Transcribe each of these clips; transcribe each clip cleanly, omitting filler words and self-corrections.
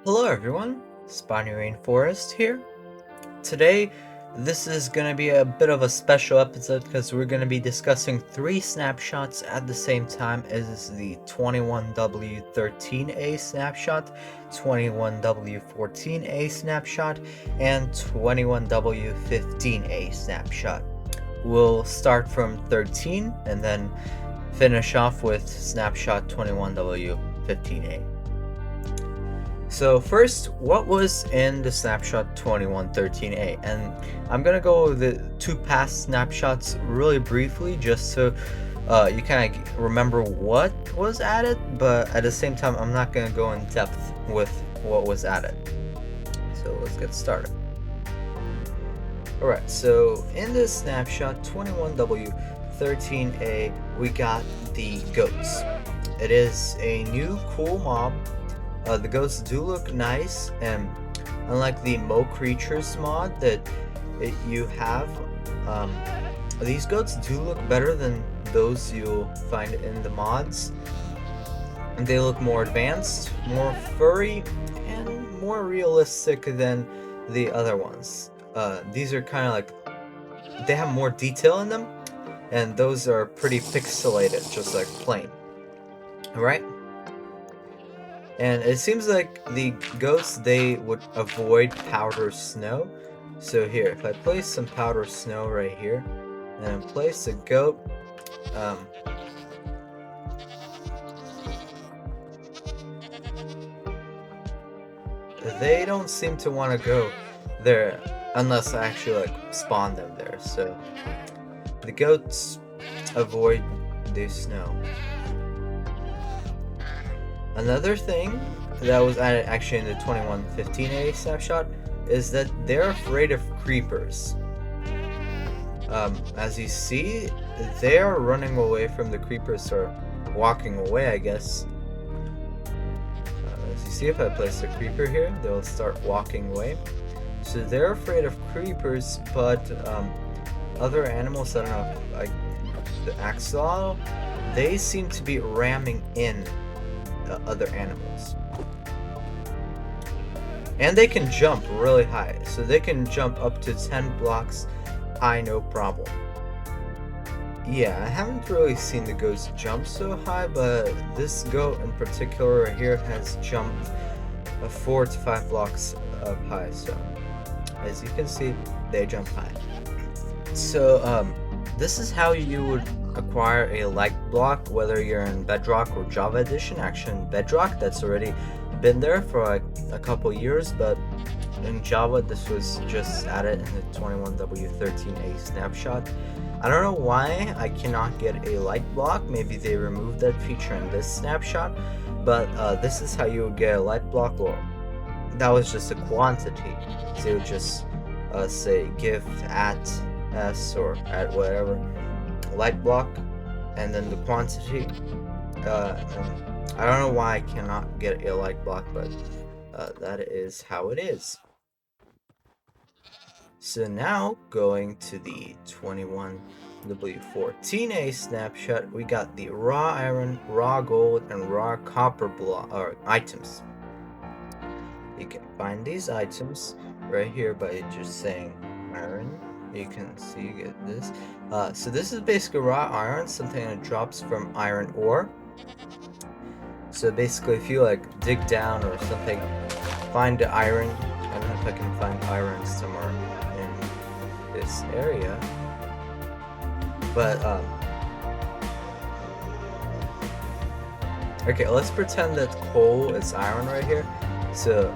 Hello everyone, Spiny Rainforest here. Today, this is going to be a bit of a special episode because we're going to be discussing three snapshots at the same time as the 21W13A snapshot, 21W14A snapshot, and 21W15A snapshot. We'll start from 13 and then finish off with snapshot 21W15A. So first, what was in the snapshot 2113A? And I'm gonna go over the two past snapshots really briefly, just so you kind of remember what was added, but at the same time, I'm not gonna go in depth with what was added. So let's get started. Alright, so in this snapshot 21W13A, we got the goats. It is a new cool mob. The goats do look nice, and unlike the Mo Creatures mod that you have, these goats do look better than those you'll find in the mods. And they look more advanced, more furry, and more realistic than the other ones. These are kind of like, they have more detail in them, and those are pretty pixelated, just like plain. Alright? And it seems like the ghosts, they would avoid powder snow. So here, if I place some powder snow right here, and then place a goat, they don't seem to want to go there unless I actually like spawn them there. So the goats avoid the snow. Another thing that was added actually in the 2115A snapshot is that they're afraid of creepers. As you see, they are running away from the creepers, or walking away, I guess. As you see, if I place a creeper here, they'll start walking away. So they're afraid of creepers, but other animals, I don't know, like the axolotl, they seem to be ramming in other animals. And they can jump really high, so they can jump up to 10 blocks high, no problem. Yeah, I haven't really seen the goats jump so high, but this goat in particular right here has jumped 4 to 5 blocks up high, so as you can see, they jump high. So this is how you would acquire a light block, whether you're in Bedrock or Java Edition. Actually in Bedrock, that's already been there for like a couple years, but in Java this was just added in the 21W13A snapshot. I don't know why I cannot get a light block. Maybe they removed that feature in this snapshot, but this is how you would get a light block, or that was just a quantity. So you would just say gift at s or at whatever light block, and then the quantity. I don't know why I cannot get a light block, but that is how it is. So now, going to the 21W14A snapshot, we got the raw iron, raw gold, and raw copper block items. You can find these items right here by just saying iron. You can see, you get this. So this is basically raw iron, something that drops from iron ore. So basically, if you like dig down or something, find the iron. I don't know if I can find iron somewhere in this area, but okay, let's pretend that coal is iron right here. So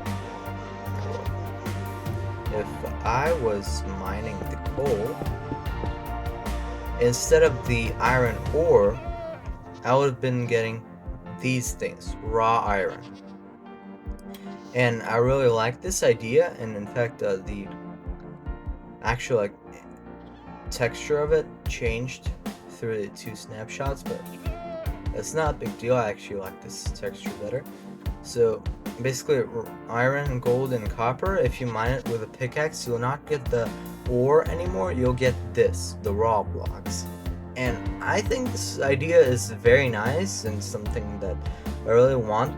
if I was mining the coal, instead of the iron ore, I would have been getting these things, raw iron. And I really like this idea, and in fact the actual like texture of it changed through the two snapshots, but it's not a big deal. I actually like this texture better. So basically, iron, gold, and copper, if you mine it with a pickaxe, you'll not get the ore anymore, you'll get this, the raw blocks. And I think this idea is very nice and something that I really want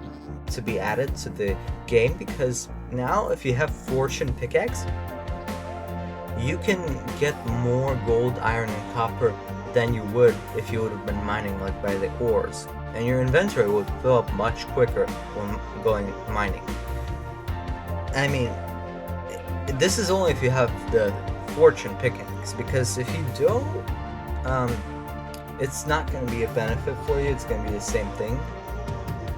to be added to the game, because now if you have Fortune Pickaxe, you can get more gold, iron, and copper than you would if you would have been mining like by the ores, and your inventory would fill up much quicker when going mining. I mean, this is only if you have the Fortune Pickaxe, because if you don't, it's not going to be a benefit for you. It's going to be the same thing,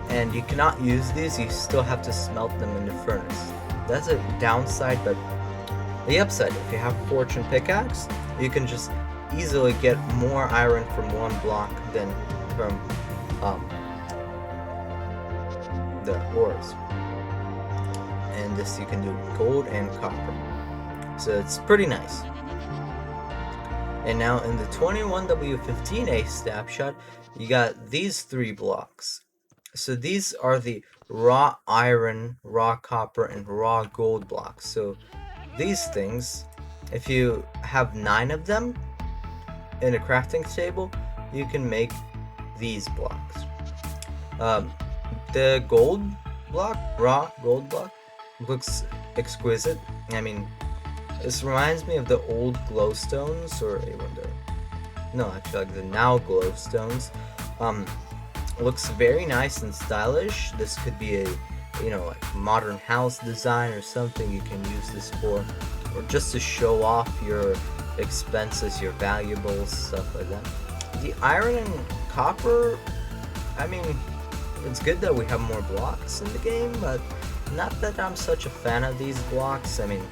and you cannot use these. You still have to smelt them in the furnace. That's a downside, but the upside, if you have Fortune Pickaxe, you can just easily get more iron from one block than from the ores. And this you can do gold and copper. So it's pretty nice. And now in the 21W15A snapshot, you got these 3 blocks. So these are the raw iron, raw copper, and raw gold blocks. So these things, if you have 9 of them in a crafting table, you can make these blocks. The gold block, raw gold block, looks exquisite. I mean, this reminds me of the old glowstones, or I wonder, no, actually like the now glowstones. Looks very nice and stylish. This could be a, like modern house design or something you can use this for, or just to show off your expenses, your valuables, stuff like that. The iron and copper, I mean, it's good that we have more blocks in the game, but not that I'm such a fan of these blocks. I mean,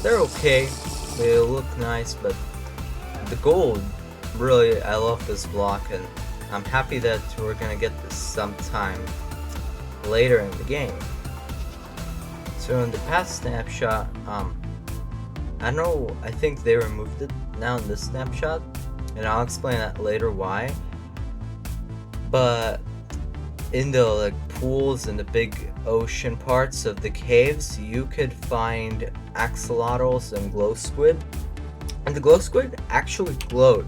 they're okay, they look nice, but the gold, really, I love this block, and I'm happy that we're gonna get this sometime later in the game. So in the past snapshot, I think they removed it now in this snapshot, and I'll explain that later why. But in the like pools and the big ocean parts of the caves, you could find axolotls and glow squid, and the glow squid actually glowed.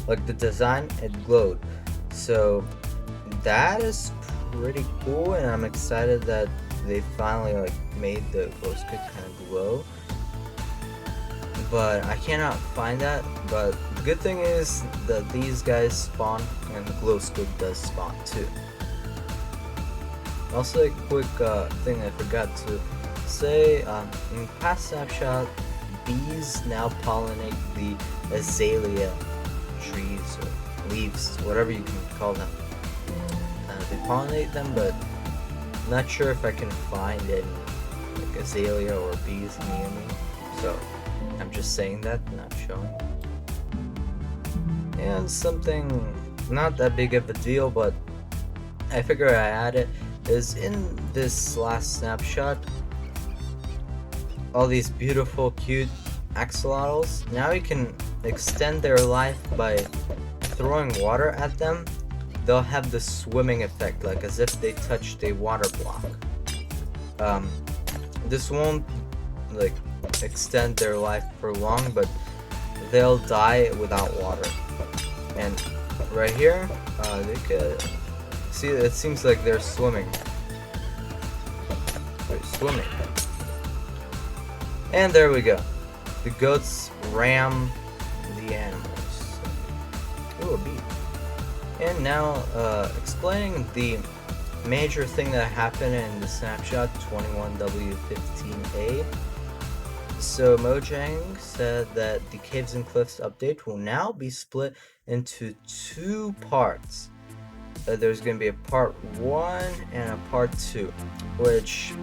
Like the design, it glowed. So that is pretty cool, and I'm excited that they finally like made the glow squid kind of glow. But I cannot find that. But the good thing is that these guys spawn, and the glow squid does spawn too. Also, a quick thing I forgot to say, in past snapshot, bees now pollinate the azalea trees or leaves, whatever you can call them. They pollinate them, but I'm not sure if I can find any like azalea or bees near me. So I'm just saying that, not showing. And something not that big of a deal, but I figure I add it, is in this last snapshot, all these beautiful, cute axolotls, now you can extend their life by throwing water at them. They'll have the swimming effect, like as if they touched a water block. This won't like extend their life for long, but they'll die without water. And right here, they could see, it seems like they're swimming. They're swimming. And there we go. The goats ram the animals. Ooh, a bee. And now, explaining the major thing that happened in the snapshot 21W15A. So Mojang said that the Caves and Cliffs update will now be split into 2 parts. There's going to be a part 1 and a part 2, which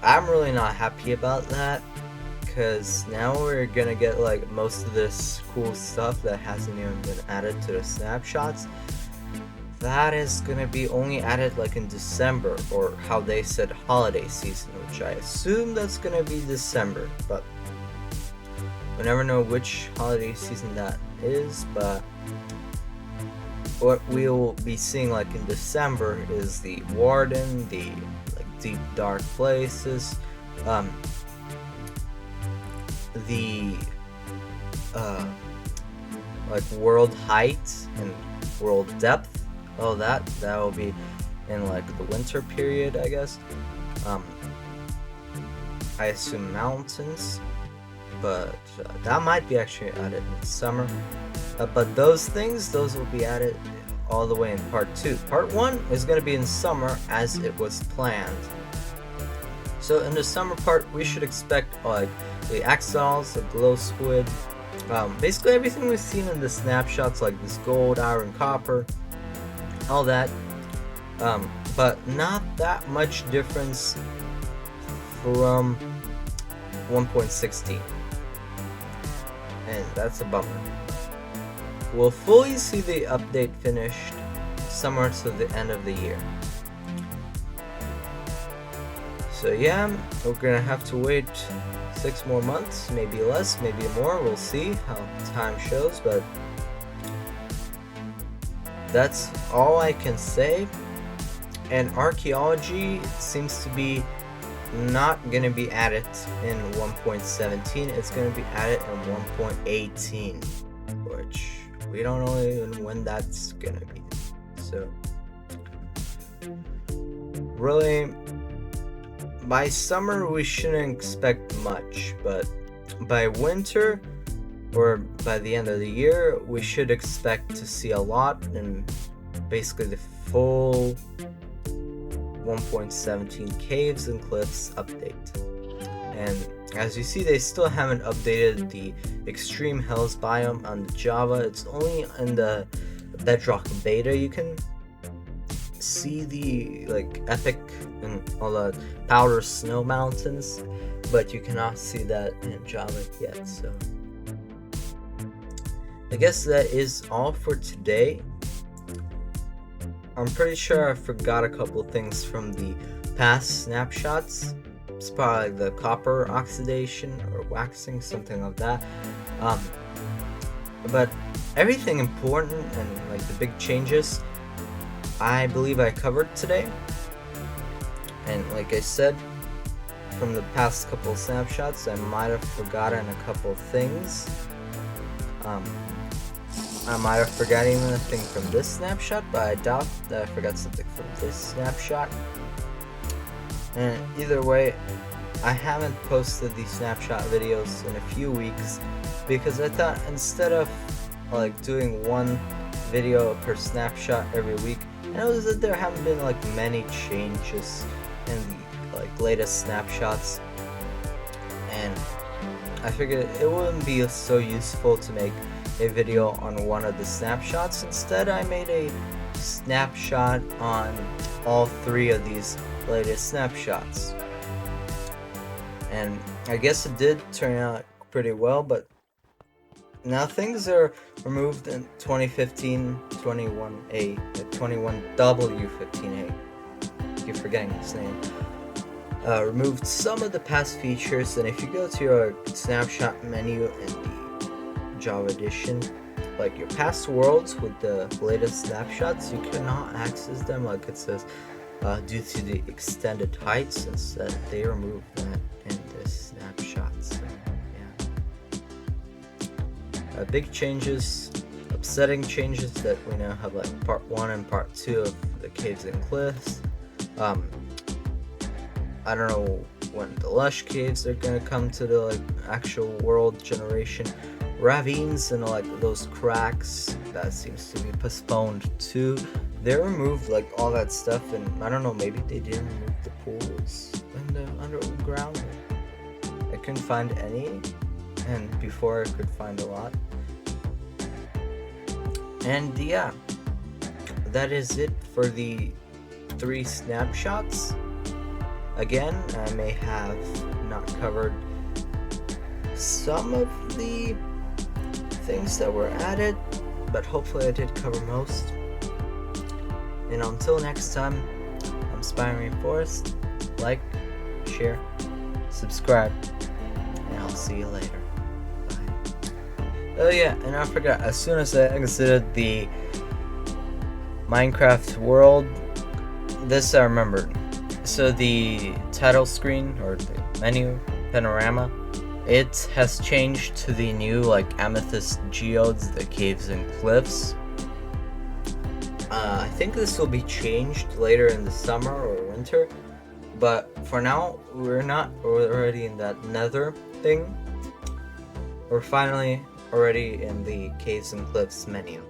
I'm really not happy about that, because now we're going to get like most of this cool stuff that hasn't even been added to the snapshots. That is going to be only added like in December, or how they said holiday season, which I assume that's going to be December, but we'll never know which holiday season that is. But what we'll be seeing like in December is the Warden, the like deep dark places, the like world height and world depth. Oh, that will be in like the winter period, I guess. I assume mountains, but that might be actually added in summer. But those will be added all the way in part 2. Part 1 is going to be in summer as it was planned. So in the summer part, we should expect like the axolotls, the glow squid, basically everything we've seen in the snapshots, like this gold, iron, copper, all that. But not that much difference from 1.16, and that's a bummer. We'll fully see the update finished somewhere to the end of the year. So yeah, we're gonna have to wait 6 more months, maybe less, maybe more, we'll see how time shows, but that's all I can say. And archaeology seems to be not gonna be added in 1.17, it's gonna be added in 1.18, which we don't know even when that's gonna be. So really, by summer we shouldn't expect much, but by winter or by the end of the year we should expect to see a lot, and basically the full 1.17 caves and cliffs update. And as you see, they still haven't updated the extreme hills biome on the Java. It's only in the bedrock beta you can see the like epic and all the powder snow mountains, but you cannot see that in Java yet. So I guess that is all for today. I'm pretty sure I forgot a couple things from the past snapshots. It's probably the copper oxidation or waxing, something like that. But everything important and like the big changes, I believe I covered today. And like I said, from the past couple of snapshots, I might have forgotten a couple of things. I might have forgotten even a thing from this snapshot, but I doubt that I forgot something from this snapshot. And either way, I haven't posted these snapshot videos in a few weeks because I thought instead of like doing one video per snapshot every week, I noticed that there haven't been like many changes in the like latest snapshots, and I figured it wouldn't be so useful to make a video on one of the snapshots. Instead, I made a snapshot on all 3 of these latest snapshots, and I guess it did turn out pretty well. But now things are removed in 2015 21A, 21W15A. I keep forgetting his name. Removed some of the past features, and if you go to your snapshot menu in the Java edition, like your past worlds with the latest snapshots, you cannot access them like it says due to the extended heights. Instead, they removed that in this snapshot. So yeah, big changes, upsetting changes that we now have like part 1 and part 2 of the caves and cliffs. I don't know when the lush caves are gonna come to the like actual world generation. Ravines and like those cracks, that seems to be postponed too. They removed like all that stuff, and I don't know, maybe they didn't remove the pools in the underground. I couldn't find any, and before I could find a lot. And yeah, that is it for the 3 snapshots. Again, I may have not covered some of the things that were added, but hopefully I did cover most. And until next time, I'm Spiny Rainforest. Like, share, subscribe, and I'll see you later. Bye. Oh yeah, and I forgot, as soon as I exited the Minecraft world, this I remembered. So the title screen, or the menu, panorama, it has changed to the new like amethyst geodes, the caves and cliffs. I think this will be changed later in the summer or winter, but for now, we're already in that nether thing. We're finally already in the caves and cliffs menu.